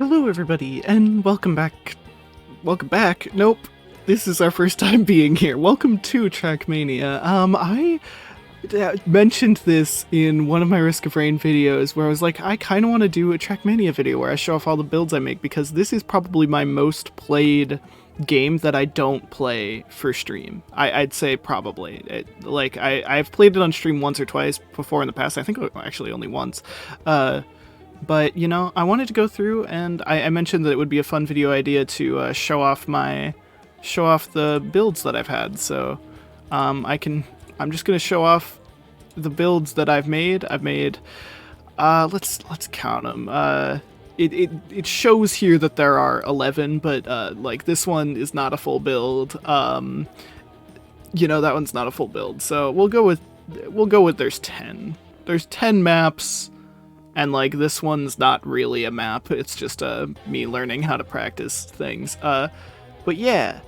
Hello, everybody, and welcome back. Welcome back? Nope. This is our first time being here. Welcome to TrackMania. I mentioned this in one of my Risk of Rain videos where I was like, I kind of want to do a TrackMania video where I show off all the builds I make because this is probably my most played game that I don't play for stream. I'd say probably. I've played it on stream once or twice before in the past. I think actually only once. But, you know, I wanted to go through, and I mentioned that it would be a fun video idea to show off the builds that I've had. So, I'm just gonna show off the builds that I've made. Let's count them. It shows here that there are 11, but like this one is not a full build. You know, that one's not a full build. So we'll go with there's 10. There's 10 maps. And, like, this one's not really a map, it's just me learning how to practice things. But yeah,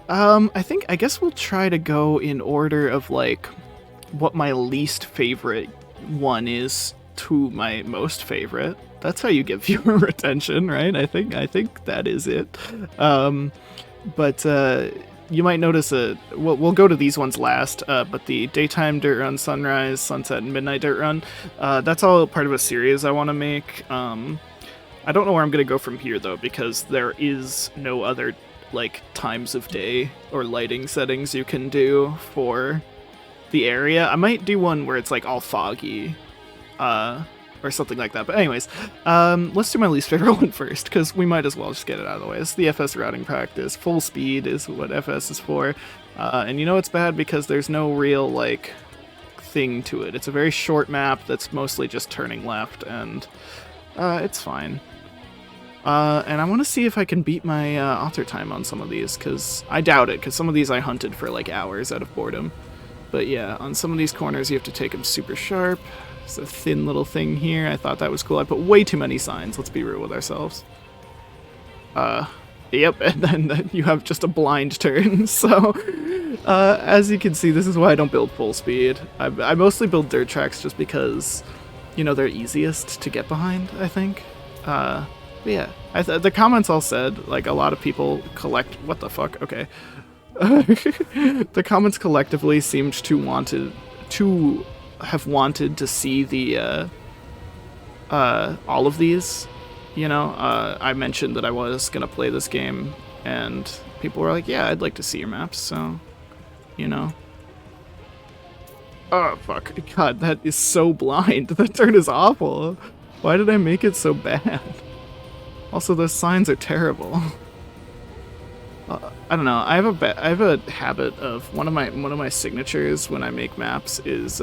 I guess we'll try to go in order of, like, what my least favorite one is to my most favorite. That's how you get viewer retention, right? I think that is it. You might notice we'll go to these ones last, but the daytime dirt run, sunrise, sunset, and midnight dirt run, that's all part of a series I want to make. I don't know where I'm going to go from here, though, because there is no other, like, times of day or lighting settings you can do for the area. I might do one where it's, like, all foggy, or something like that. But anyways, let's do my least favorite one first, because we might as well just get it out of the way. It's the FS routing practice. Full speed is what FS is for. And you know it's bad because there's no real, like, thing to it. It's a very short map that's mostly just turning left, and it's fine. And I want to see if I can beat my author time on some of these, because I doubt it, because some of these I hunted for, like, hours out of boredom. But yeah, on some of these corners you have to take them super sharp. It's a thin little thing here. I thought that was cool. I put way too many signs. Let's be real with ourselves. Yep, and then you have just a blind turn. So, as you can see, this is why I don't build full speed. I mostly build dirt tracks just because, you know, they're easiest to get behind, I think. But yeah, the comments all said, like, a lot of people collect... What the fuck? Okay. The comments collectively seemed to have wanted to see the all of these, you know. I mentioned that I was gonna play this game, and people were like, yeah, I'd like to see your maps, so, you know. Oh fuck, god, that is so blind. That turn is awful. Why did I make it so bad? Also, those signs are terrible. I don't know. I have a habit of one of my signatures when I make maps is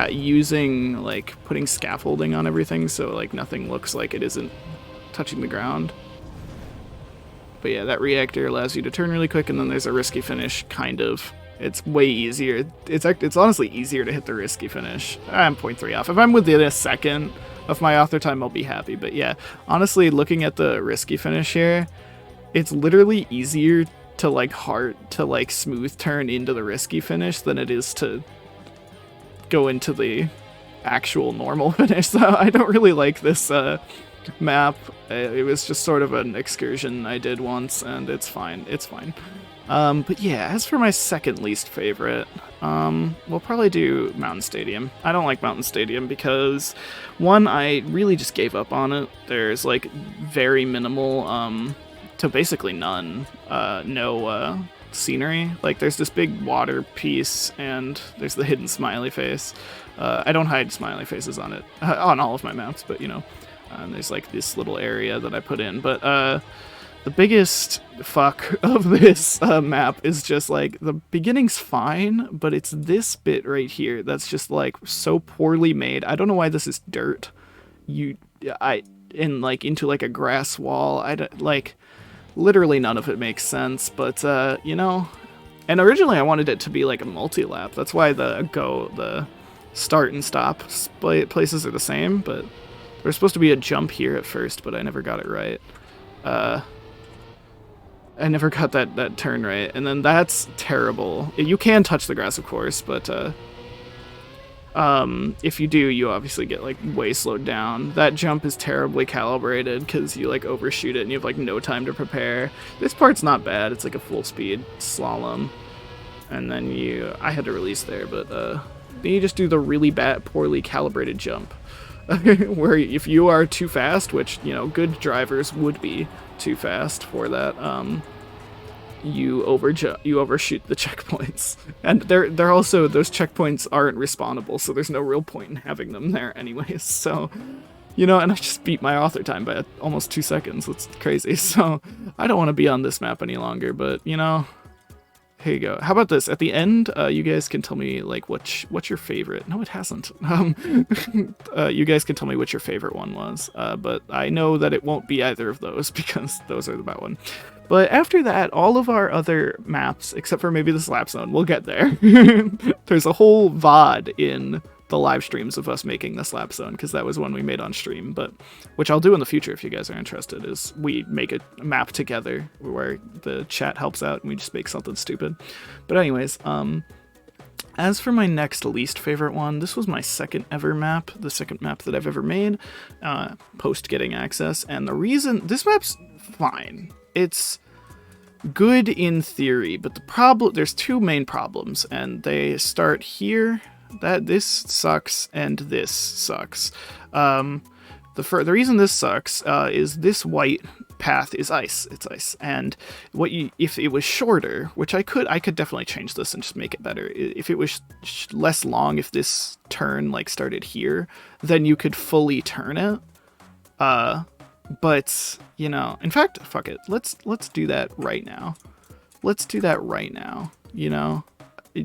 using, like, putting scaffolding on everything so, like, nothing looks like it isn't touching the ground. But yeah, that reactor allows you to turn really quick, and then there's a risky finish, kind of. It's way easier. It's honestly easier to hit the risky finish. I'm 0.3 off. If I'm within a second of my author time, I'll be happy. But yeah, honestly, looking at the risky finish here, it's literally easier to, like, smooth turn into the risky finish than it is to go into the actual normal finish. So I don't really like this map. It was just sort of an excursion I did once, and it's fine. It's fine. But yeah, as for my second least favorite, we'll probably do Mountain Stadium. I don't like Mountain Stadium because, one, I really just gave up on it. There's, like, very minimal, to basically none, no scenery. Like, there's this big water piece, and there's the hidden smiley face. I don't hide smiley faces on it, on all of my maps, but, you know, there's, like, this little area that I put in. But the biggest fuck of this map is just, like, the beginning's fine, but it's this bit right here that's just, like, so poorly made. I don't know why this is dirt. Into, like, a grass wall. Literally none of it makes sense, but, you know, and originally I wanted it to be, like, a multi-lap. That's why the start and stop places are the same, but there's supposed to be a jump here at first, but I never got it right. I never got that turn right, and then that's terrible. You can touch the grass, of course, but, If you do, you obviously get like way slowed down. That jump is terribly calibrated because you like overshoot it and you have like no time to prepare. This part's not bad. It's like a full speed slalom, and then I had to release there, but then you just do the really bad, poorly calibrated jump, where if you are too fast, which good drivers would be too fast for that, you overshoot the checkpoints, and they're also, those checkpoints aren't respawnable, so there's no real point in having them there anyways. So and I just beat my author time by almost 2 seconds. That's crazy. So I don't want to be on this map any longer, but here you go. How about this? At the end, you guys can tell me like what's your favorite. No, it hasn't. You guys can tell me what your favorite one was, but I know that it won't be either of those because those are the bad one. But after that, all of our other maps, except for maybe the Slap Zone, we'll get there. There's a whole VOD in the live streams of us making the Slap Zone, because that was one we made on stream, but which I'll do in the future if you guys are interested, is we make a map together where the chat helps out and we just make something stupid. But anyways, as for my next least favorite one, this was my second ever map, the second map that I've ever made, post getting access, and the reason, this map's fine. It's good in theory, but there's two main problems, and they start here. This sucks, and this sucks. The reason this sucks is this white path is ice. It's ice, and if it was shorter, which I could definitely change this and just make it better. If it was less long, if this turn like started here, then you could fully turn it. But in fact, fuck it. Let's do that right now. Let's do that right now.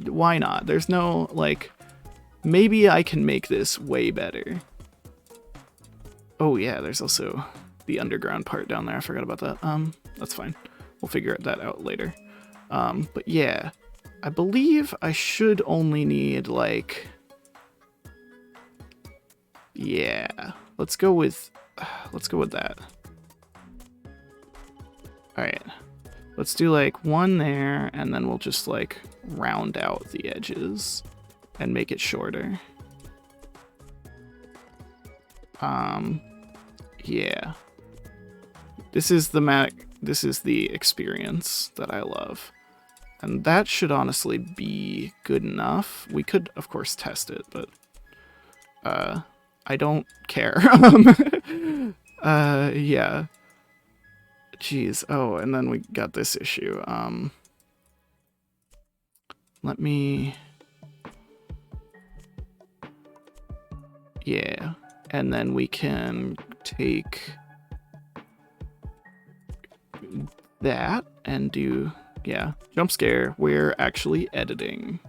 Why not? There's no like. Maybe I can make this way better. Oh yeah, there's also the underground part down there. I forgot about that. That's fine. We'll figure that out later. But yeah, I believe I should only need like. Yeah, let's go with that. All right, let's do like one there, and then we'll just like round out the edges and make it shorter. Yeah. This is the experience that I love. And that should honestly be good enough. We could, of course, test it, but I don't care. Yeah. Jeez. Oh, and then we got this issue. Let me... Yeah, and then we can take that and do, yeah, jump scare. We're actually editing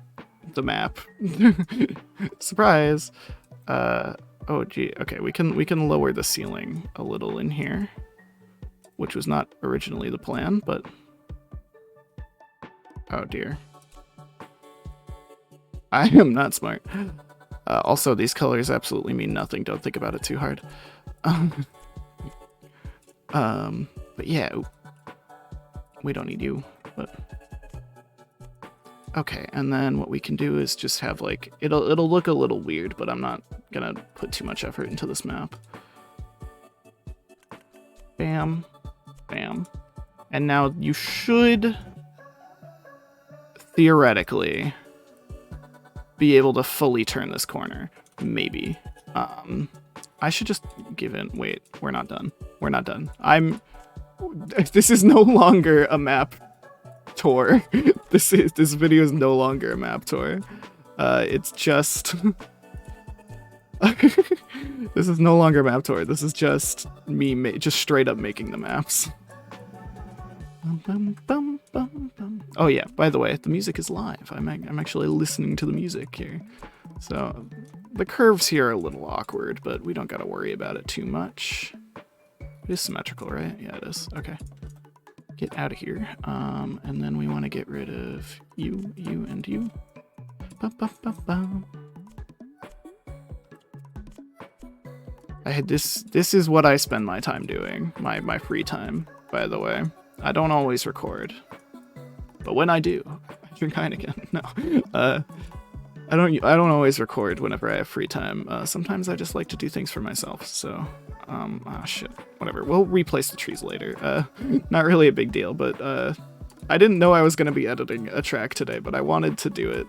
the map. Surprise. Oh gee, okay, we can lower the ceiling a little in here, which was not originally the plan, but oh dear. I am not smart. Also, these colors absolutely mean nothing. Don't think about it too hard. But yeah, we don't need you. But okay, and then what we can do is just have like it'll look a little weird, but I'm not gonna put too much effort into this map. Bam, bam, and now you should theoretically be able to fully turn this corner. Maybe. I should just give in. Wait, we're not done. We're not done. This is no longer a map tour. This video is no longer a map tour. It's just... This is no longer a map tour. This is just me just straight up making the maps. Oh yeah, by the way, the music is live. I'm actually listening to the music here. So the curves here are a little awkward, but we don't gotta worry about it too much. It is symmetrical, right? Yeah, it is. Okay. Get out of here. And then we want to get rid of you, and you. This is what I spend my time doing. My free time, by the way. I don't always record, but when I do, I drink Heineken. No. I don't always record whenever I have free time. Sometimes I just like to do things for myself. So, shit, whatever. We'll replace the trees later. Not really a big deal, but I didn't know I was gonna be editing a track today, but I wanted to do it.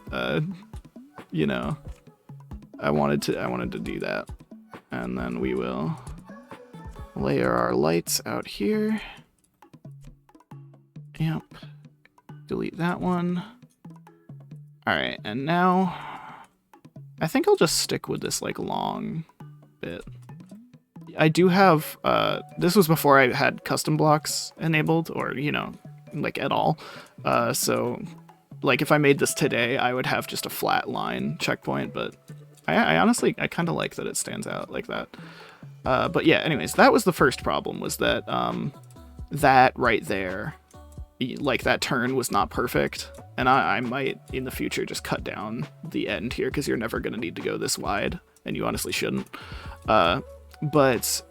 You know, I wanted to do that, and then we will layer our lights out here. Yep. Delete that one. All right, and now I think I'll just stick with this like long bit. I do have, this was before I had custom blocks enabled, or, you know, like at all. So like if I made this today, I would have just a flat line checkpoint, but I honestly, I kind of like that it stands out like that. But yeah, anyways, that was the first problem, was that, that right there, like that turn was not perfect. And I might in the future just cut down the end here, because you're never going to need to go this wide, and you honestly shouldn't. And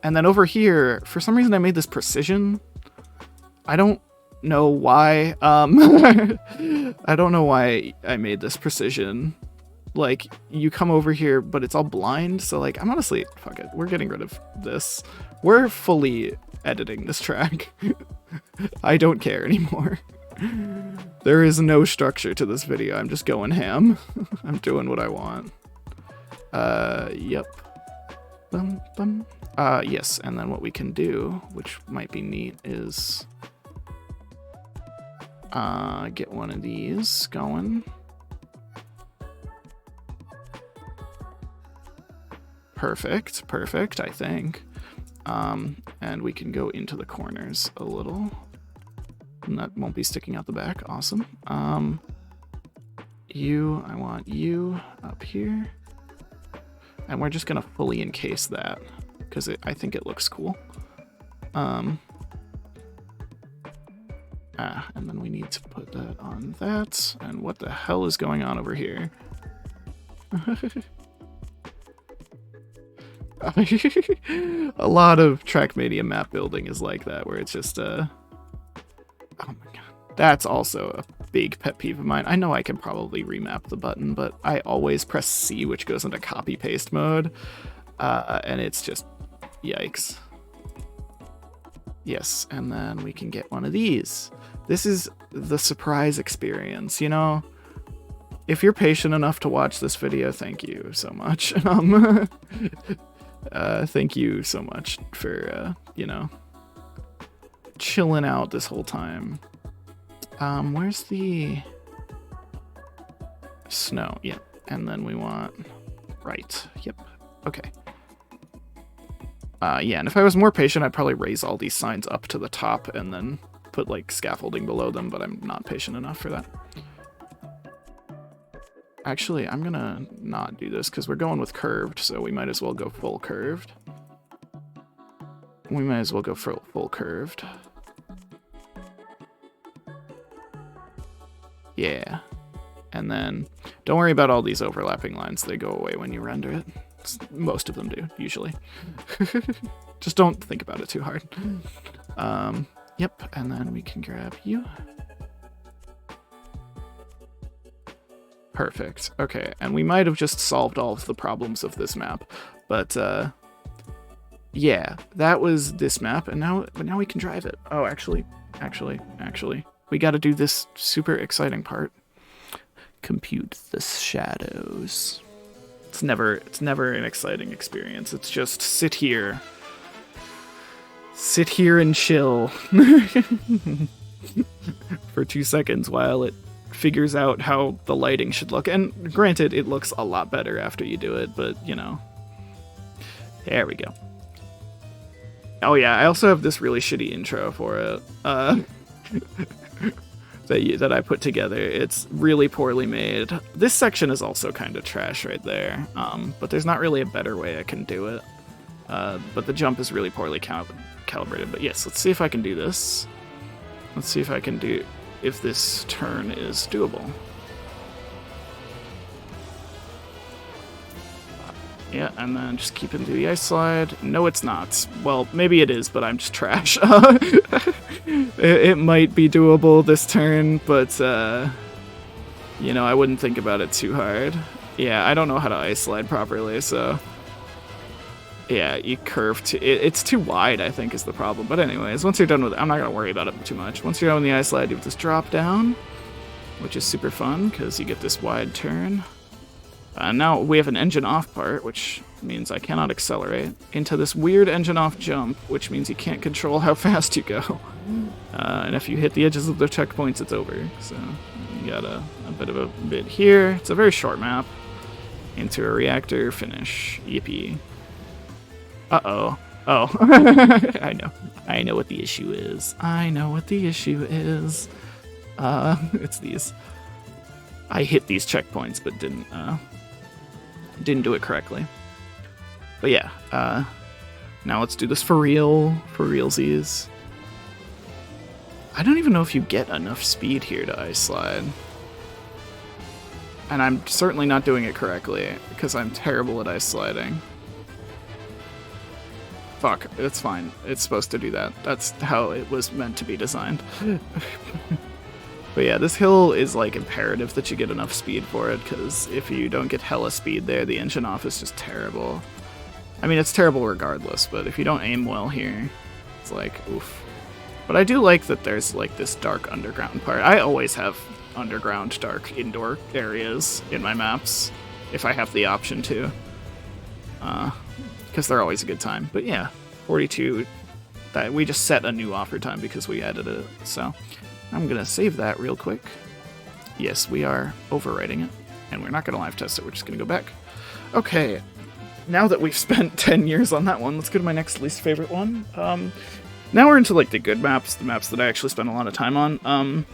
then over here, for some reason I made this precision. I don't know why. I don't know why I made this precision. Like, you come over here, but it's all blind, so like, I'm honestly, fuck it, we're getting rid of this. We're fully editing this track. I don't care anymore. There is no structure to this video. I'm just going ham. I'm doing what I want. Yep. Yes, and then what we can do, which might be neat, is get one of these going. Perfect, I think. And we can go into the corners a little. And that won't be sticking out the back. Awesome. I want you up here. And we're just gonna fully encase that, because I think it looks cool. And then we need to put that on that. And what the hell is going on over here? A lot of TrackMania map building is like that, where it's just oh my god, that's also a big pet peeve of mine. I know I can probably remap the button, but I always press C, which goes into copy paste mode, and it's just yikes. Yes, and then we can get one of these. This is the surprise experience, you know? If you're patient enough to watch this video, thank you so much. Thank you so much for, you know, chilling out this whole time. Where's the snow? Yep. And then we want, right. Yep. Okay. Yeah, and if I was more patient, I'd probably raise all these signs up to the top and then put like scaffolding below them, but I'm not patient enough for that. Actually, I'm gonna not do this because we're going with curved, so we might as well go full curved. We might as well go for full curved. Yeah. And then, don't worry about all these overlapping lines. They go away when you render it. Most of them do, usually. Just don't think about it too hard. Yep, and then we can grab you. Perfect. Okay, and we might have just solved all of the problems of this map, but yeah, that was this map, and now we can drive it. Oh, actually, we got to do this super exciting part. Compute the shadows. It's never an exciting experience. It's just sit here and chill for 2 seconds while it figures out how the lighting should look. And granted, it looks a lot better after you do it, but you know, there we go. Oh yeah, I also have this really shitty intro for it that I put together. It's really poorly made. This section is also kind of trash right there, but there's not really a better way I can do it. But the jump is really poorly calibrated. But yes, let's see if I can do this. Let's see if this turn is doable. Yeah, and then just keep into the ice slide. No, it's not. Well, maybe it is, but I'm just trash. It might be doable this turn, but, you know, I wouldn't think about it too hard. Yeah, I don't know how to ice slide properly, so... Yeah, you curve to... It's too wide, I think, is the problem. But anyways, once you're done with it, I'm not going to worry about it too much. Once you're done with the ice slide, you have this drop down, which is super fun, because you get this wide turn. Now we have an engine off part, which means I cannot accelerate, into this weird engine off jump, which means you can't control how fast you go. And if you hit the edges of the checkpoints, it's over. So you got a bit of a bit here. It's a very short map. Into a reactor, finish. Yippee. Uh-oh. Oh. I know what the issue is. It's these. I hit these checkpoints, but didn't do it correctly. But yeah, now let's do this for real, for realsies. I don't even know if you get enough speed here to ice slide. And I'm certainly not doing it correctly, because I'm terrible at ice sliding. Fuck, it's fine. It's supposed to do that. That's how it was meant to be designed. But yeah, this hill is like imperative that you get enough speed for it, because if you don't get hella speed there, the engine off is just terrible. I mean, it's terrible regardless, but if you don't aim well here, it's like, oof. But I do like that there's like this dark underground part. I always have underground dark indoor areas in my maps, if I have the option to. Because they're always a good time. But yeah, 42, that we just set a new offer time because we added it, so... I'm going to save that real quick. Yes, we are overwriting it, and we're not going to live test it, we're just going to go back. Okay, now that we've spent 10 years on that one, let's go to my next least favorite one. Now we're into like the good maps, the maps that I actually spend a lot of time on.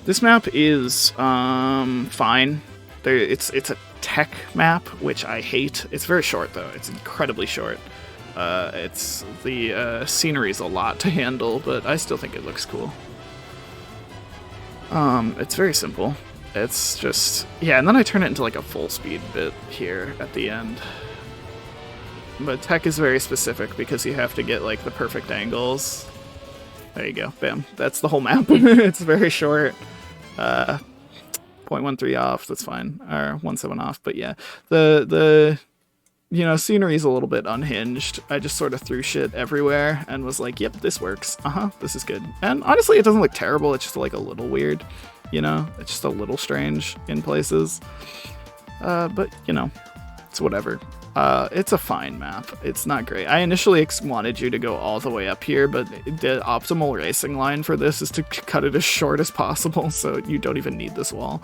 This map is fine. It's a tech map, which I hate. It's very short though, it's incredibly short. It's the scenery's a lot to handle, but I still think it looks cool. It's very simple. It's just, yeah, and then I turn it into like a full speed bit here at the end. But tech is very specific because you have to get like the perfect angles. There you go, bam. That's the whole map. It's very short. 0.13 off, that's fine. Or 1.7 off, but yeah. The you know, scenery's a little bit unhinged. I just sort of threw shit everywhere and was like, yep, this works. This is good. And honestly, it doesn't look terrible. It's just like a little weird, you know? It's just a little strange in places. But, you know, it's whatever. It's a fine map. It's not great. I initially wanted you to go all the way up here, but the optimal racing line for this is to cut it as short as possible, so you don't even need this wall.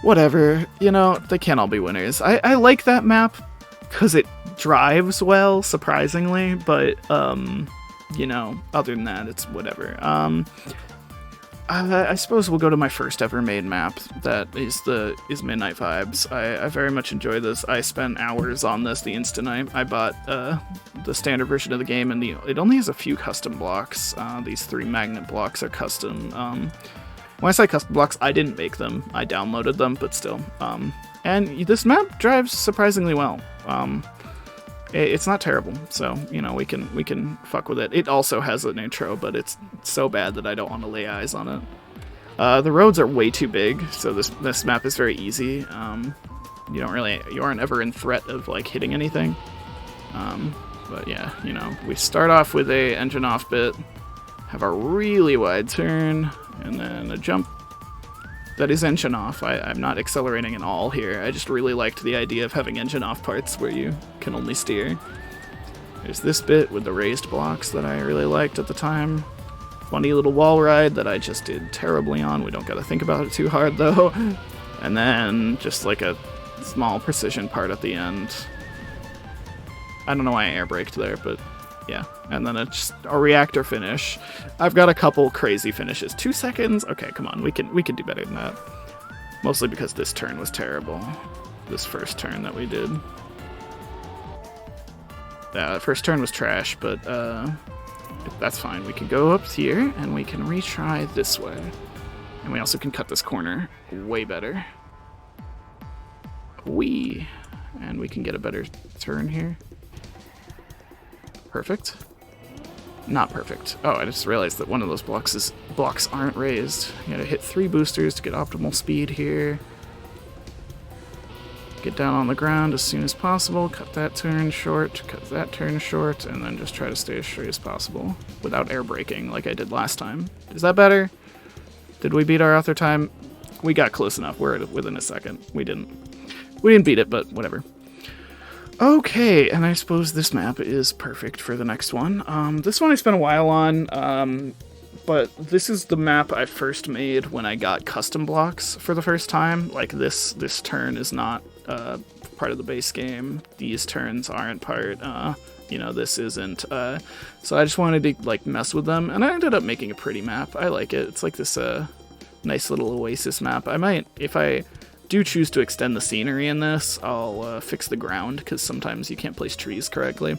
Whatever. You know, they can't all be winners. I like that map because it drives well, surprisingly, but, you know, other than that, it's whatever. I suppose we'll go to my first ever made map. That is Midnight Vibes. I very much enjoy this. I spent hours on this the instant I bought the standard version of the game, and it only has a few custom blocks. These 3 magnet blocks are custom. When I say custom blocks, I didn't make them. I downloaded them, but still. And this map drives surprisingly well. It's not terrible, so, you know, we can fuck with it. It also has an intro, but it's so bad that I don't want to lay eyes on it. The roads are way too big, so this map is very easy. You aren't ever in threat of, like, hitting anything. But yeah, you know, we start off with a engine off bit, have a really wide turn, and then a jump that is engine off. I'm not accelerating at all here. I just really liked the idea of having engine off parts where you can only steer. There's this bit with the raised blocks that I really liked at the time. Funny little wall ride that I just did terribly on. We don't gotta think about it too hard though. And then just like a small precision part at the end. I don't know why I air braked there, but yeah. And then it's a reactor finish. I've got a couple crazy finishes. 2 seconds? Okay, come on. We can do better than that. Mostly because this turn was terrible. This first turn that we did. Yeah, the first turn was trash, but that's fine. We can go up here, and we can retry this way. And we also can cut this corner way better. Whee! And we can get a better turn here. Perfect. Not perfect. Oh, I just realized that one of those blocks aren't raised. You gotta hit 3 boosters to get optimal speed here. Get down on the ground as soon as possible, cut that turn short, cut that turn short, and then just try to stay as straight as possible without air braking like I did last time. Is that better? Did we beat our author time? We got close enough. We're within a second. We didn't beat it, but whatever. Okay, and I suppose this map is perfect for the next one. This one I spent a while on, but this is the map I first made when I got custom blocks for the first time. Like, this turn is not part of the base game. These turns aren't part, you know, this isn't. So I just wanted to, like, mess with them, and I ended up making a pretty map. I like it. It's like this nice little oasis map. I might, if I do choose to extend the scenery in this, I'll fix the ground, because sometimes you can't place trees correctly.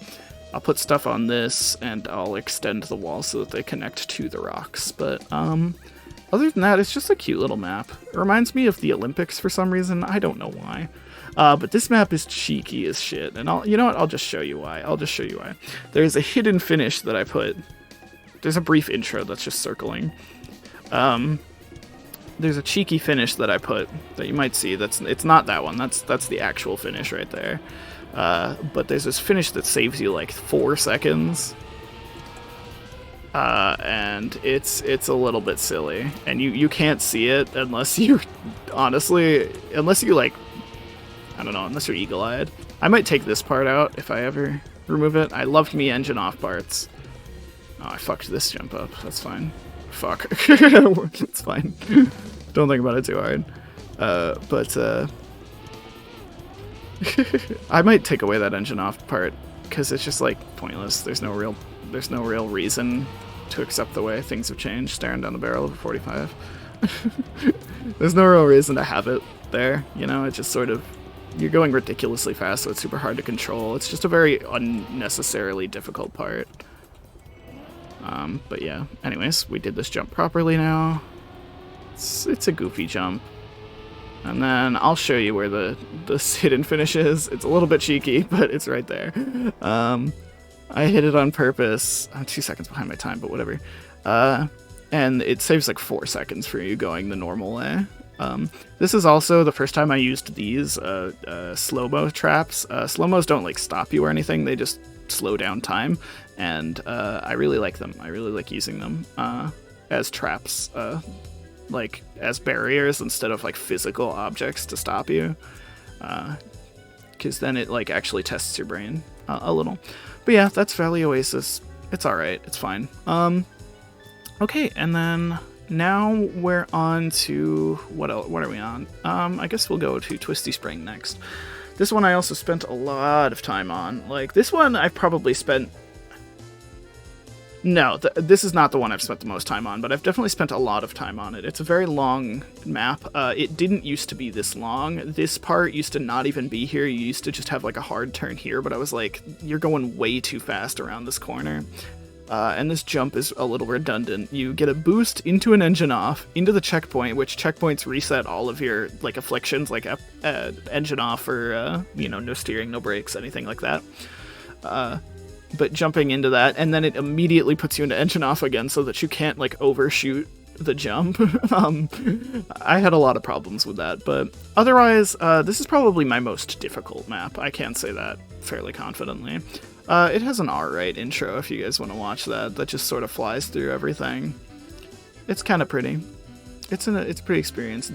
I'll put stuff on this, and I'll extend the walls so that they connect to the rocks. But other than that, it's just a cute little map. It reminds me of the Olympics for some reason. I don't know why. But this map is cheeky as shit, and you know what? I'll just show you why. There's a hidden finish that I put. There's a brief intro that's just circling. There's a cheeky finish that I put that you might see. It's not that one. That's the actual finish right there. But there's this finish that saves you like 4 seconds. And it's a little bit silly, and you can't see it unless you like, I don't know, unless you're eagle-eyed. I might take this part out if I ever remove it. I loved me engine off parts. Oh, I fucked this jump up. That's fine. Fuck. It's fine. Don't think about it too hard. I might take away that engine off part, because it's just like pointless. There's no real reason to accept the way things have changed. Staring down the barrel of a 45. There's no real reason to have it there, you know. It's just sort of, you're going ridiculously fast, so it's super hard to control. It's just a very unnecessarily difficult part. But yeah, anyways, we did this jump properly now. It's a goofy jump. And then I'll show you where the hidden finish is. It's a little bit cheeky, but it's right there. I hit it on purpose. I'm 2 seconds behind my time, but whatever. And it saves like 4 seconds for you going the normal way. This is also the first time I used these slow-mo traps. Slow-mos don't like stop you or anything. They just slow down time. And I really like them. I really like using them as traps. Like as barriers instead of like physical objects to stop you, because then it like actually tests your brain a little. But yeah, that's Valley Oasis. It's all right. It's fine. Okay, and then now we're on to what else? What are we on? I guess we'll go to Twisty Spring next. This one I also spent a lot of time on. Like this one, I've probably spent. No, this is not the one I've spent the most time on, but I've definitely spent a lot of time on it. It's a very long map. It didn't used to be this long. This part used to not even be here. You used to just have like a hard turn here, but I was like, you're going way too fast around this corner. And this jump is a little redundant. You get a boost into an engine off, into the checkpoint, which checkpoints reset all of your like afflictions, like engine off or, you know, no steering, no brakes, anything like that. But jumping into that, and then it immediately puts you into engine off again so that you can't, like, overshoot the jump. I had a lot of problems with that, but otherwise, this is probably my most difficult map. I can say that fairly confidently. It has an alright intro if you guys want to watch that. That just sort of flies through everything. It's kind of pretty. It's a pretty experience.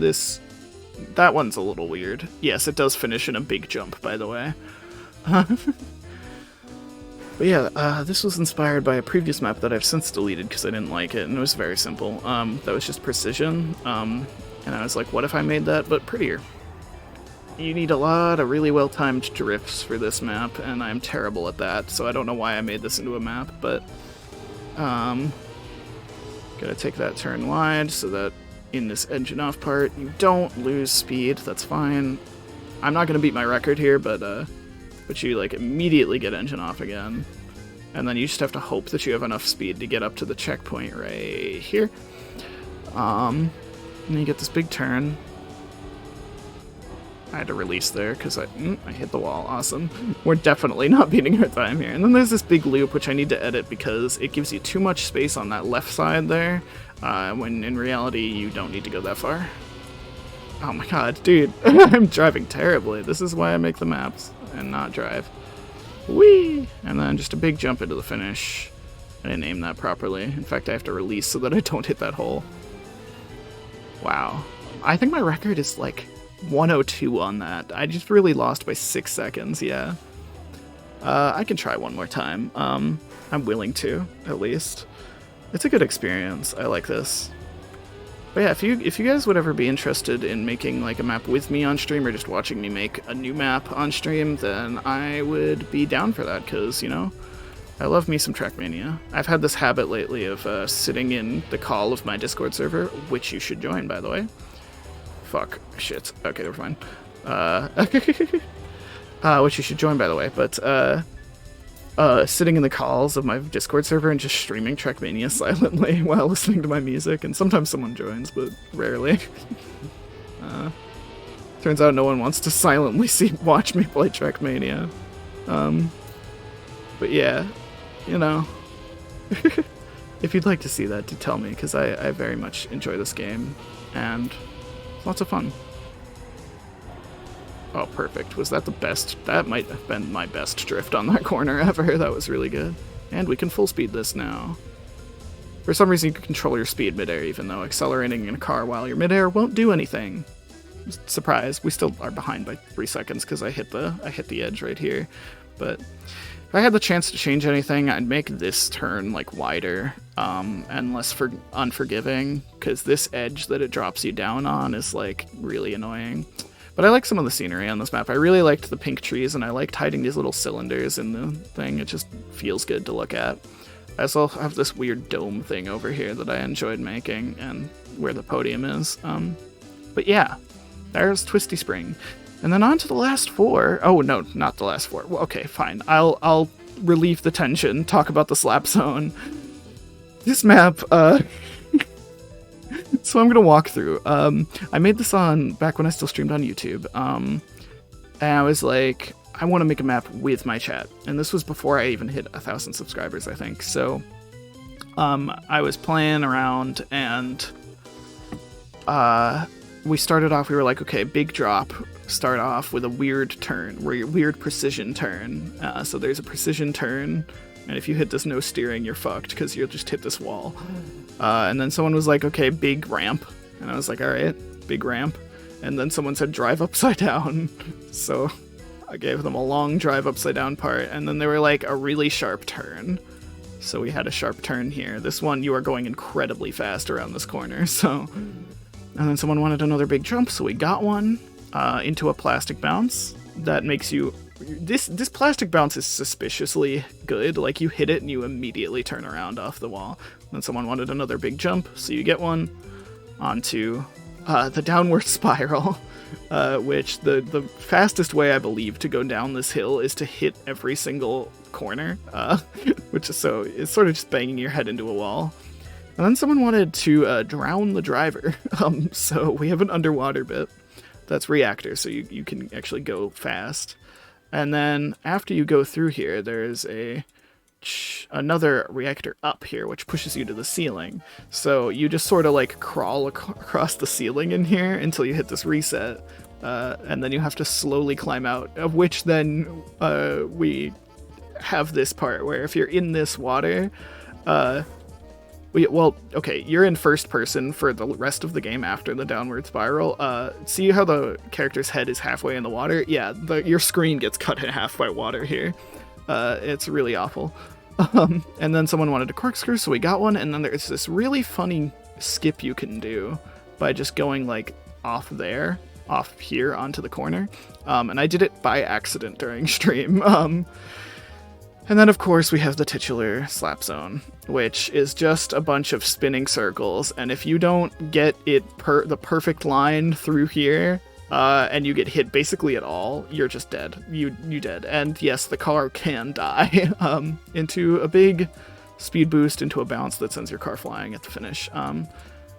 That one's a little weird. Yes, it does finish in a big jump, by the way. But yeah, this was inspired by a previous map that I've since deleted because I didn't like it, and it was very simple. That was just precision, and I was like, what if I made that but prettier? You need a lot of really well-timed drifts for this map, and I'm terrible at that, so I don't know why I made this into a map, but gotta take that turn wide so that in this engine off part you don't lose speed. That's fine. I'm not gonna beat my record here, but you like immediately get engine off again, and then you just have to hope that you have enough speed to get up to the checkpoint right here. And then you get this big turn. I had to release there because I hit the wall. Awesome. We're definitely not beating our time here. And then there's this big loop which I need to edit because it gives you too much space on that left side there, when in reality you don't need to go that far. Oh my god, dude. I'm driving terribly. This is why I make the maps and not drive. Whee! And then just a big jump into the finish. I didn't aim that properly. In fact, I have to release so that I don't hit that hole. Wow. I think my record is like 102 on that. I just really lost by 6 seconds, yeah. I can try one more time. I'm willing to, at least. It's a good experience. I like this. But yeah, if you guys would ever be interested in making like a map with me on stream or just watching me make a new map on stream, then I would be down for that, because, you know, I love me some TrackMania. I've had this habit lately of sitting in the call of my Discord server, which you should join, by the way. Fuck. Shit. Okay, never mind. Which you should join, by the way, but sitting in the calls of my Discord server and just streaming TrackMania silently while listening to my music, and sometimes someone joins, but rarely. Turns out no one wants to silently watch me play TrackMania. But yeah, you know, if you'd like to see that, do tell me, because I very much enjoy this game, and it's lots of fun. Oh, perfect. Was that the best? That might have been my best drift on that corner ever. That was really good. And we can full speed this now. For some reason, you can control your speed midair, even though accelerating in a car while you're midair won't do anything. Surprise, we still are behind by 3 seconds because I hit the edge right here. But if I had the chance to change anything, I'd make this turn like wider and less unforgiving, because this edge that it drops you down on is like really annoying. But I like some of the scenery on this map. I really liked the pink trees, and I liked hiding these little cylinders in the thing. It just feels good to look at. I also have this weird dome thing over here that I enjoyed making, and where the podium is. But yeah, there's Twisty Spring. And then on to the last 4. Oh, no, not the last 4. Well, okay, fine. I'll relieve the tension, talk about the slap zone. This map, so I'm gonna walk through. I made this back when I still streamed on YouTube. And I was like, I want to make a map with my chat. And this was before I even hit 1,000 subscribers, I think. So, I was playing around, and we started off, we were like, okay, big drop. Start off with a weird turn, weird precision turn. So there's a precision turn, and if you hit this no steering, you're fucked, because you'll just hit this wall. And then someone was like, okay, big ramp. And I was like, alright, big ramp. And then someone said drive upside down. So I gave them a long drive upside down part. And then they were like, a really sharp turn. So we had a sharp turn here. This one, you are going incredibly fast around this corner. So, and then someone wanted another big jump, so we got one into a plastic bounce. That makes you... This plastic bounce is suspiciously good. Like, you hit it and you immediately turn around off the wall. Then someone wanted another big jump, so you get one onto the downward spiral, which the fastest way, I believe, to go down this hill is to hit every single corner, which is so it's sort of just banging your head into a wall. And then someone wanted to drown the driver, so we have an underwater bit that's reactor, so you can actually go fast. And then after you go through here, there's another reactor up here, which pushes you to the ceiling. So you just sort of like crawl across the ceiling in here until you hit this reset. And then you have to slowly climb out, of which then we have this part where if you're in this water, well, okay, you're in first person for the rest of the game after the downward spiral. See how the character's head is halfway in the water? Yeah, your screen gets cut in half by water here. It's really awful. And then someone wanted a corkscrew, so we got one, and then there's this really funny skip you can do by just going, like, off here onto the corner. And I did it by accident during stream. And then, of course, we have the titular slap zone, which is just a bunch of spinning circles, and if you don't get it the perfect line through here, and you get hit basically at all, you're just dead. You dead. And yes, the car can die into a big speed boost, into a bounce that sends your car flying at the finish. And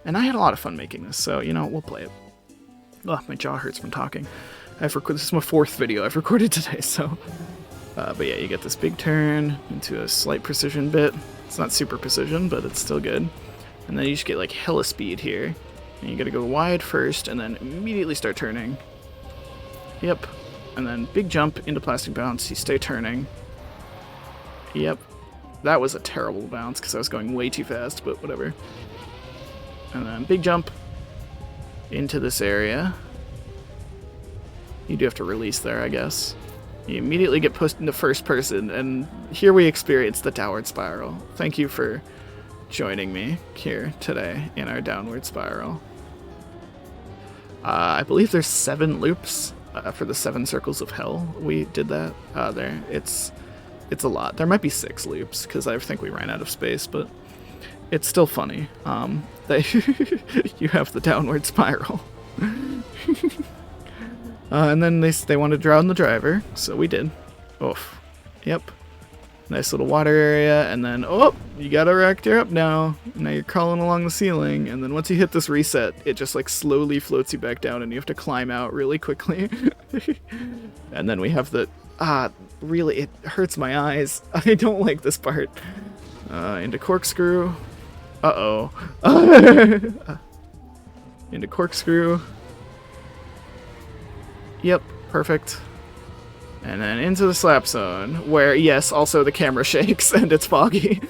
I had a lot of fun making this, so, you know, we'll play it. Ugh, my jaw hurts from talking. This is my 4th video I've recorded today, so... but yeah, you get this big turn into a slight precision bit. It's not super precision, but it's still good. And then you just get like hella speed here. And you gotta go wide first, and then immediately start turning. Yep. And then big jump into plastic bounce, you stay turning. Yep. That was a terrible bounce, because I was going way too fast, but whatever. And then big jump into this area. You do have to release there, I guess. You immediately get pushed into first person, and here we experience the downward spiral. Thank you for joining me here today in our downward spiral. I believe there's 7 loops for the 7 circles of hell. We did that there. It's a lot. There might be 6 loops, because I think we ran out of space, but it's still funny. You have the downward spiral. And then they wanted to drown the driver, so we did. Oof. Yep. Nice little water area, and then, oh, you got erect, you're up now. Now you're crawling along the ceiling, and then once you hit this reset, it just like slowly floats you back down, and you have to climb out really quickly. And then we have the, really, it hurts my eyes. I don't like this part. Into corkscrew. Uh-oh. Into corkscrew. Yep, perfect. And then into the slap zone, where, yes, also the camera shakes and it's foggy.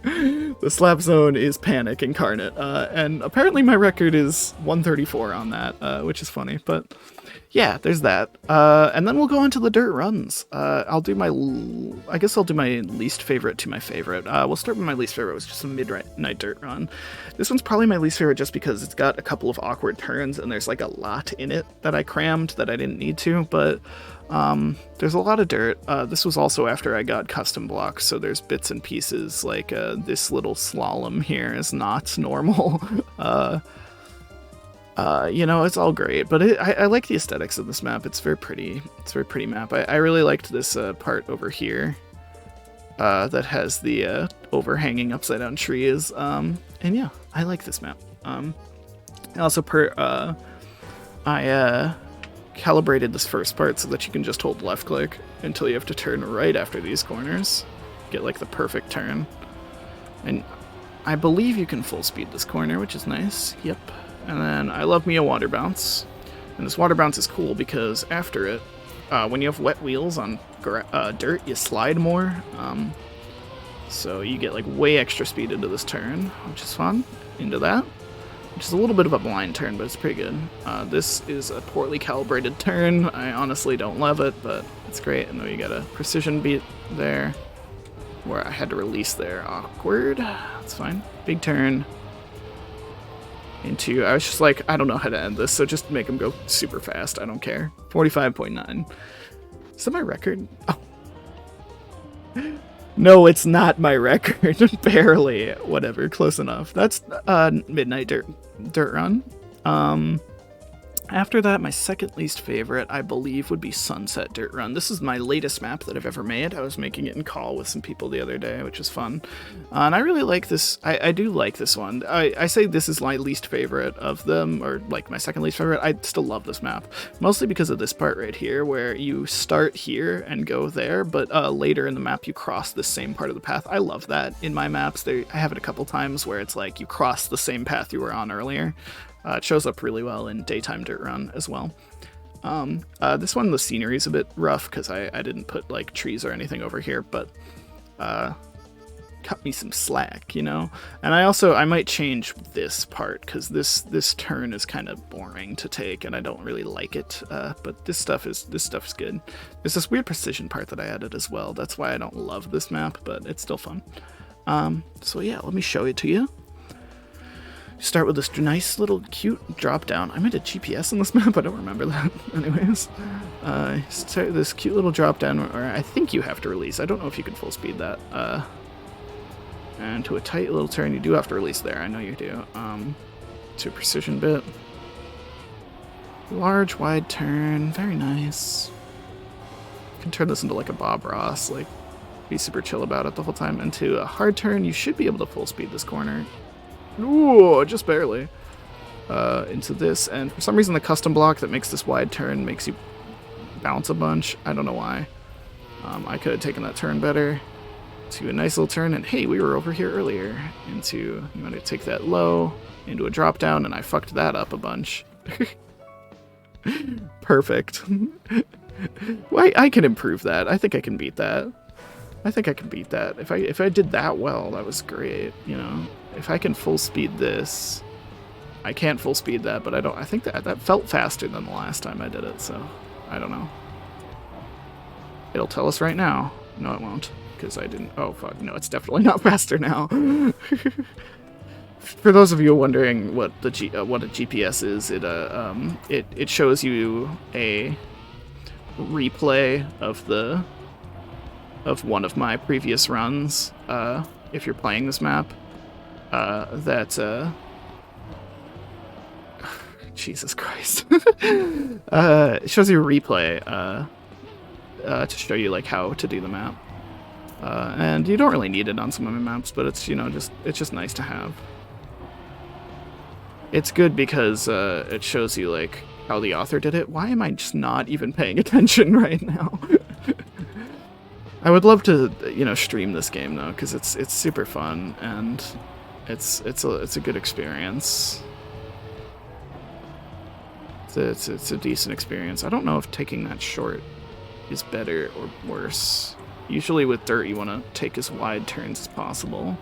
The slap zone is panic incarnate, and apparently my record is 134 on that, which is funny, but yeah, there's that. And then we'll go into the dirt runs. I guess I'll do my least favorite to my favorite. We'll start with my least favorite, which is just a midnight dirt run. This one's probably my least favorite just because it's got a couple of awkward turns, and there's like a lot in it that I crammed that I didn't need to, but there's a lot of dirt. This was also after I got custom blocks, so there's bits and pieces, like this little slalom here is not normal. You know, it's all great, but I like the aesthetics of this map. It's very pretty. It's a very pretty map. I really liked this part over here that has the overhanging upside down trees. And yeah, I like this map. Also, I calibrated this first part so that you can just hold left click until you have to turn right after these corners. Get like the perfect turn. And I believe you can full speed this corner, which is nice. Yep. And then I love me a water bounce. And this water bounce is cool because after it, when you have wet wheels on dirt, you slide more. So you get like way extra speed into this turn, which is fun. Into that, which is a little bit of a blind turn, but it's pretty good. This is a poorly calibrated turn. I honestly don't love it, but it's great. I know you got a precision beat there, where I had to release there. Awkward. That's fine. Big turn. Into, I was just like, I don't know how to end this, so just make them go super fast. I don't care. 45.9. Is that my record? Oh. No, it's not my record. Barely. Whatever. Close enough. That's midnight dirt run. After that, my second least favorite, I believe, would be Sunset Dirt Run. This is my latest map that I've ever made. I was making it in call with some people the other day, which was fun. And I really like this. I do like this one. I say this is my least favorite of them, or like my second least favorite. I still love this map, mostly because of this part right here, where you start here and go there, but later in the map you cross the same part of the path. I love that in my maps. I have it a couple times where it's like you cross the same path you were on earlier. It shows up really well in Daytime Dirt Run as well. This one, the scenery is a bit rough because I didn't put like trees or anything over here, but cut me some slack, you know? And I might change this part because this turn is kind of boring to take and I don't really like it, but this stuff is good. There's this weird precision part that I added as well. That's why I don't love this map, but it's still fun. So yeah, let me show it to you. Start with this nice little cute drop down. I made a GPS on this map, I don't remember that. Anyways, start with this cute little drop down, or I think you have to release. I don't know if you can full speed that. And to a tight little turn, you do have to release there. I know you do. To a precision bit. Large, wide turn. Very nice. You can turn this into like a Bob Ross, like be super chill about it the whole time. And to a hard turn, you should be able to full speed this corner. Ooh, just barely. Into this, and for some reason the custom block that makes this wide turn makes you bounce a bunch. I don't know why. I could have taken that turn better. to a nice little turn, and hey, we were over here earlier. You want to take that low into a drop down, and I fucked that up a bunch. Perfect. Well, I can improve that. I think I can beat that. If I did that well, that was great, you know. If I can full speed this, I can't full speed that, but I think that felt faster than the last time I did it, so I don't know. It'll tell us right now. No, it won't, because I didn't. Oh fuck, no, it's definitely not faster now. For those of you wondering what a GPS is, it shows you a replay of one of my previous runs, if you're playing this map, Jesus Christ. It shows you a replay, to show you, like, how to do the map. And you don't really need it on some of my maps, but it's, you know, it's just nice to have. It's good because, it shows you, like, how the author did it. Why am I just not even paying attention right now? I would love to, you know, stream this game though, because it's super fun and it's a good experience. It's a decent experience. I don't know if taking that short is better or worse. Usually with dirt, you want to take as wide turns as possible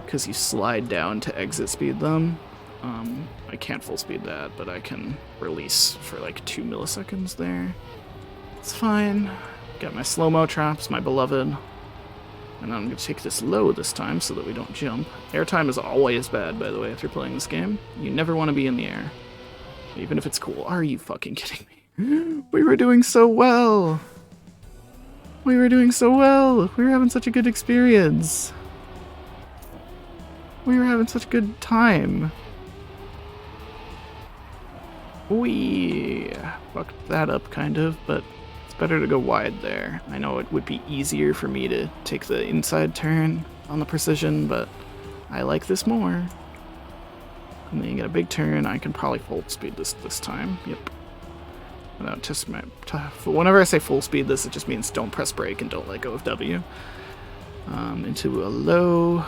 because you slide down to exit speed them. I can't full speed that, but I can release for like 2 milliseconds there. It's fine. Got my slow-mo traps, my beloved. And I'm going to take this low this time so that we don't jump. Airtime is always bad, by the way, if you're playing this game. You never want to be in the air. Even if it's cool. Are you fucking kidding me? We were doing so well! We were doing so well! We were having such a good experience. We were having such a good time. We fucked that up, kind of, but better to go wide there. I know it would be easier for me to take the inside turn on the precision, but I like this more. And then you get a big turn. I can probably full speed this time. Yep. Whenever I say full speed this, it just means don't press brake and don't let go of W. Into a low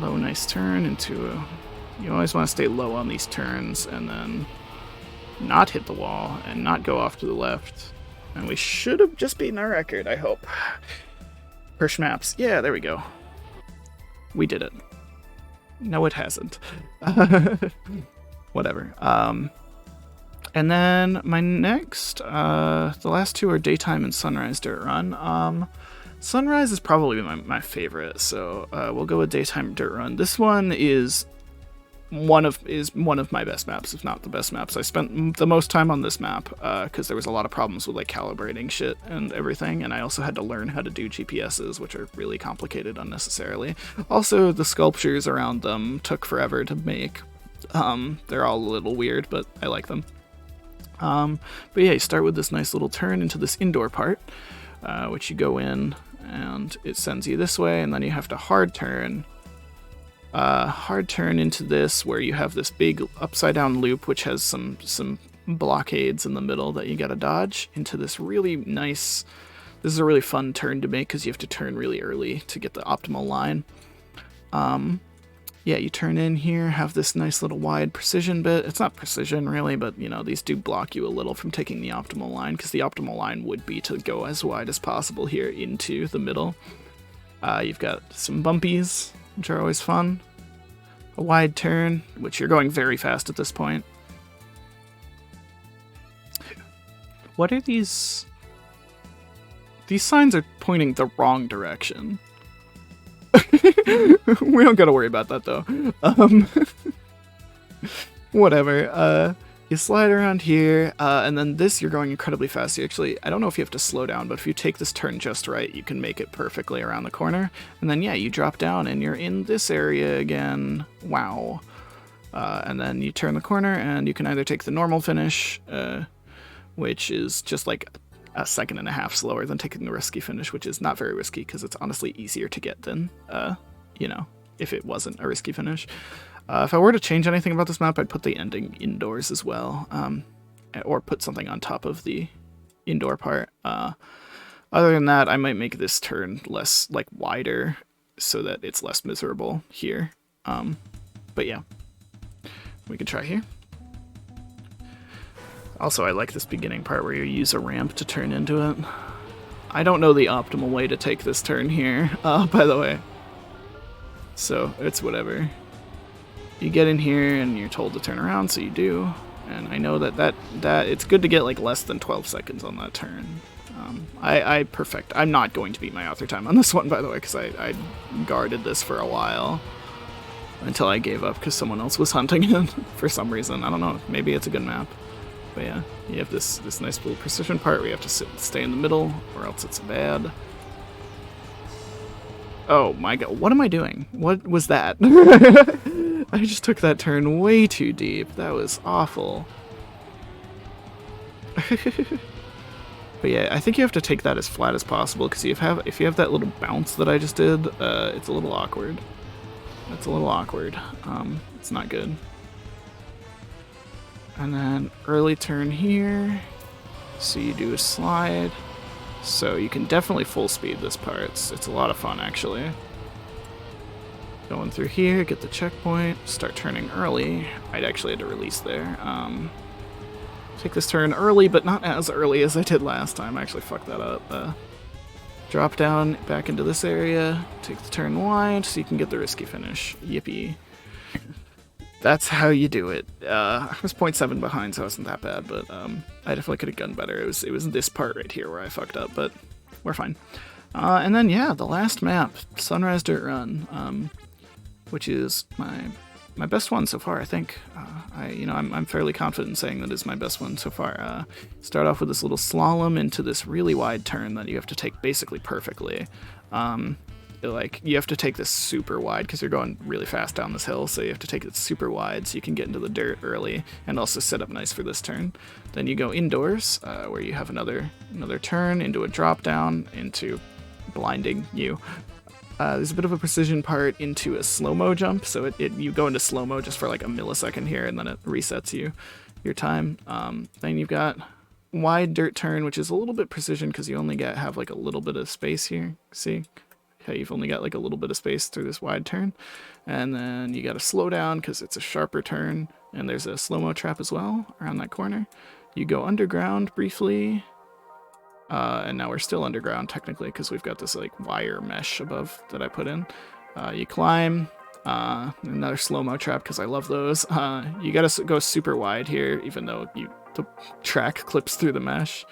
nice turn. You always want to stay low on these turns and then not hit the wall and not go off to the left. And we should have just beaten our record, I hope. Persh maps. Yeah, there we go. We did it. No, it hasn't. Whatever. And then my next, the last two are Daytime and Sunrise Dirt Run. Sunrise is probably my favorite, so we'll go with Daytime Dirt Run. This one is one of my best maps, if not the best maps. I spent the most time on this map because there was a lot of problems with like calibrating shit and everything, and I also had to learn how to do GPSs, which are really complicated unnecessarily. Also, the sculptures around them took forever to make. They're all a little weird, but I like them. But yeah, you start with this nice little turn into this indoor part, which you go in and it sends you this way, and then you have to hard turn into this where you have this big upside down loop which has some blockades in the middle that you gotta dodge into this really nice. This is a really fun turn to make because you have to turn really early to get the optimal line. Yeah, you turn in here, have this nice little wide precision bit. It's not precision really, but you know, these do block you a little from taking the optimal line, because the optimal line would be to go as wide as possible here into the middle. You've got some bumpies, which are always fun. A wide turn, which you're going very fast at this point. What are these? These signs are pointing the wrong direction. We don't gotta worry about that though. Whatever. You slide around here, and then this you're going incredibly fast. I don't know if you have to slow down, but if you take this turn just right, you can make it perfectly around the corner. And then yeah, you drop down and you're in this area again. Wow. And then you turn the corner and you can either take the normal finish, which is just like a second and a half slower than taking the risky finish, which is not very risky because it's honestly easier to get than, if it wasn't a risky finish. If I were to change anything about this map, I'd put the ending indoors as well, or put something on top of the indoor part. Other than that, I might make this turn less, like, wider so that it's less miserable here. But yeah, we can try here. Also, I like this beginning part where you use a ramp to turn into it. I don't know the optimal way to take this turn here, by the way. So, it's whatever. You get in here and you're told to turn around, so you do. And I know that it's good to get like less than 12 seconds on that turn. I'm not going to beat my author time on this one, by the way, because I guarded this for a while until I gave up because someone else was hunting it for some reason. I don't know. Maybe it's a good map. But yeah, you have this nice little precision part where you have to stay in the middle, or else it's bad. Oh my god, what am I doing? What was that? I just took that turn way too deep. That was awful. But yeah, I think you have to take that as flat as possible, because if you have that little bounce that I just did, it's a little awkward. It's a little awkward. It's not good. And then early turn here. So you do a slide. So you can definitely full speed this part. It's a lot of fun, actually. Going through here, get the checkpoint, start turning early. I'd actually had to release there. Take this turn early, but not as early as I did last time. I actually fucked that up. Drop down back into this area, take the turn wide so you can get the risky finish. Yippee. That's how you do it. I was 0.7 behind, so it wasn't that bad, but I definitely could have done better. It was this part right here where I fucked up, but we're fine. And then, yeah, the last map, Sunrise Dirt Run, which is my best one so far, I think. I'm fairly confident in saying that is my best one so far. Start off with this little slalom into this really wide turn that you have to take basically perfectly. You have to take this super wide because you're going really fast down this hill, so you have to take it super wide so you can get into the dirt early and also set up nice for this turn. Then you go indoors, where you have another turn into a drop down into blinding you. There's a bit of a precision part into a slow-mo jump, so you go into slow-mo just for like a millisecond here, and then it resets your time. Then you've got wide dirt turn, which is a little bit precision because you only have like a little bit of space here. See? You've only got like a little bit of space through this wide turn. And then you got to slow down because it's a sharper turn, and there's a slow-mo trap as well around that corner. You go underground briefly, and now we're still underground technically because we've got this like wire mesh above that I put in. You climb, another slow-mo trap because I love those. You got to go super wide here, even though the track clips through the mesh.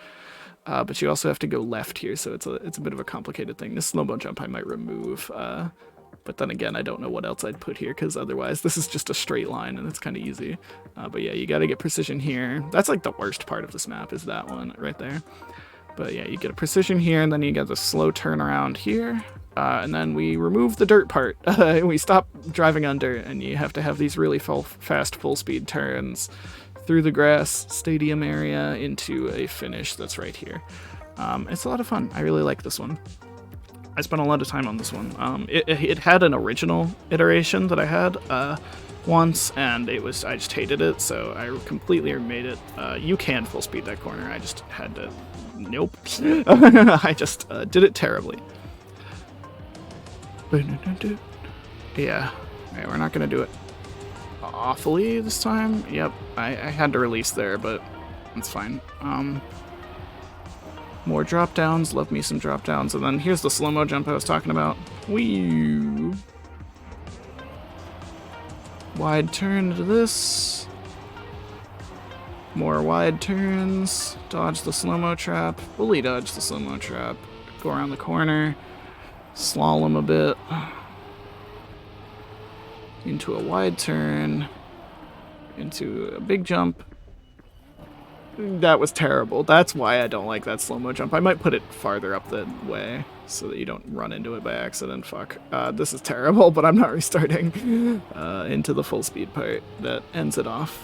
But you also have to go left here, so it's a bit of a complicated thing. This slow-mo jump I might remove, but then again, I don't know what else I'd put here, because otherwise this is just a straight line, and it's kind of easy. But yeah, you gotta get precision here. That's like the worst part of this map, is that one right there. But yeah, you get a precision here, and then you get the slow turnaround here, and then we remove the dirt part. We stop driving under, and you have to have these really fast full-speed turns through the grass stadium area into a finish that's right here. It's a lot of fun. I really like this one. I spent a lot of time on this one. It had an original iteration that I had once, and I just hated it, so I completely remade it. You can full speed that corner. I just had to. Nope. I just did it terribly. Yeah. Okay, we're not gonna do it awfully this time. Yep, I had to release there, but it's fine. More drop downs. Love me some drop downs. And then here's the slow-mo jump I was talking about. Whee! Wide turn into this. More wide turns. Dodge the slow-mo trap. Fully dodge the slow-mo trap. Go around the corner. Slalom a bit. Into a wide turn. Into a big jump. That was terrible. That's why I don't like that slow-mo jump. I might put it farther up the way so that you don't run into it by accident. Fuck. This is terrible, but I'm not restarting into the full speed part that ends it off.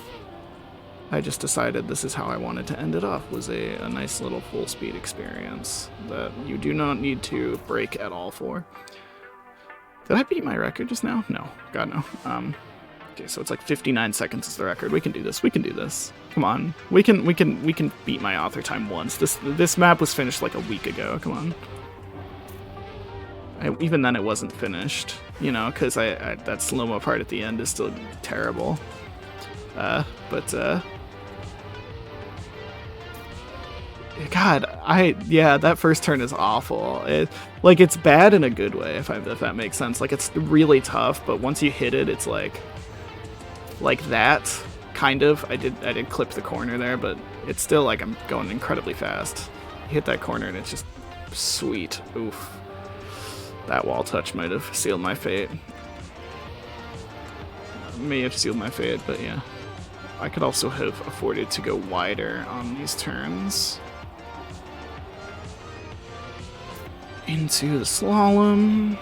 I just decided this is how I wanted to end it off, was a nice little full speed experience that you do not need to break at all for. Did I beat my record just now? No. God, no. Okay, so it's like 59 seconds is the record. We can do this. We can do this. Come on. We can beat my author time once. This map was finished like a week ago. Come on. Even then it wasn't finished, you know, because that slow-mo part at the end is still terrible. God, that first turn is awful. It's bad in a good way, if that makes sense. Like, it's really tough, but once you hit it, it's like that, kind of. I did clip the corner there, but it's still like I'm going incredibly fast. Hit that corner and it's just sweet. Oof. That wall touch might have sealed my fate. May have sealed my fate, but yeah. I could also have afforded to go wider on these turns. Into the slalom.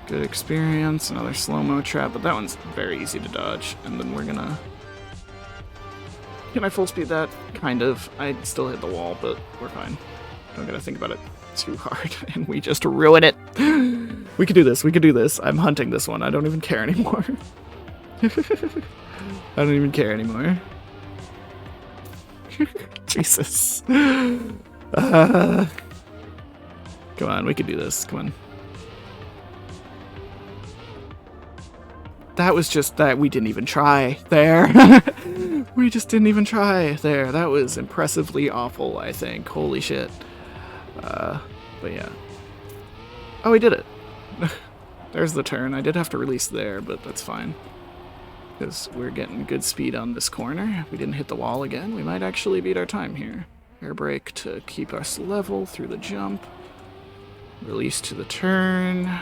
Good experience. Another slow-mo trap, but that one's very easy to dodge. And then we're gonna... Can I full speed that? Kind of. I still hit the wall, but we're fine. Don't gotta think about it too hard, and we just ruin it. We could do this. We could do this. I'm hunting this one. I don't even care anymore. I don't even care anymore. Jesus. Come on, we could do this. Come on. That was just that we didn't even try there. We just didn't even try there. That was impressively awful, I think. Holy shit. But yeah. Oh, we did it. There's the turn. I did have to release there, but that's fine. Because we're getting good speed on this corner. We didn't hit the wall again. We might actually beat our time here. Air brake to keep us level through the jump. Release to the turn.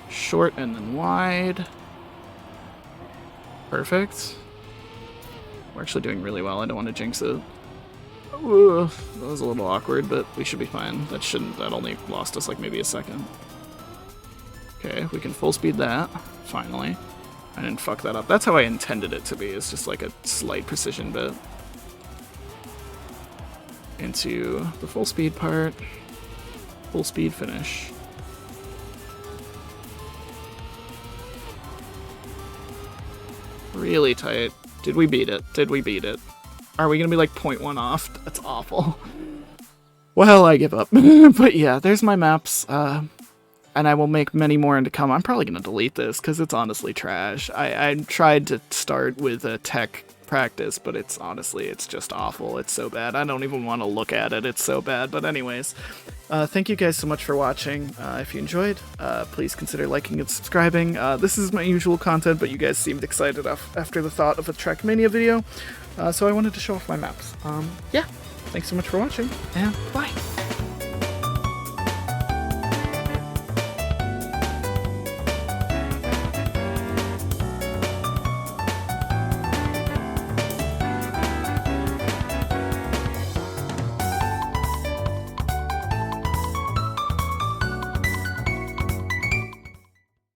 Short and then wide. Perfect. We're actually doing really well. I don't want to jinx it. Ooh, that was a little awkward, but we should be fine. That only lost us like maybe a second. Okay, we can full speed that. Finally. I didn't fuck that up. That's how I intended it to be. It's just like a slight precision bit. Into the full speed part. Full speed finish. Really tight. Did we beat it? Did we beat it? Are we gonna be like 0.1 off? That's awful. Well, I give up. But yeah, there's my maps. And I will make many more to come. I'm probably gonna delete this because it's honestly trash. I tried to start with a tech practice, but it's just awful. It's so bad. I don't even want to look at it. It's so bad. But anyways, thank you guys so much for watching. If you enjoyed, please consider liking and subscribing. This is my usual content, but you guys seemed excited after the thought of a TrackMania video, so I wanted to show off my maps. Yeah, thanks so much for watching, and bye!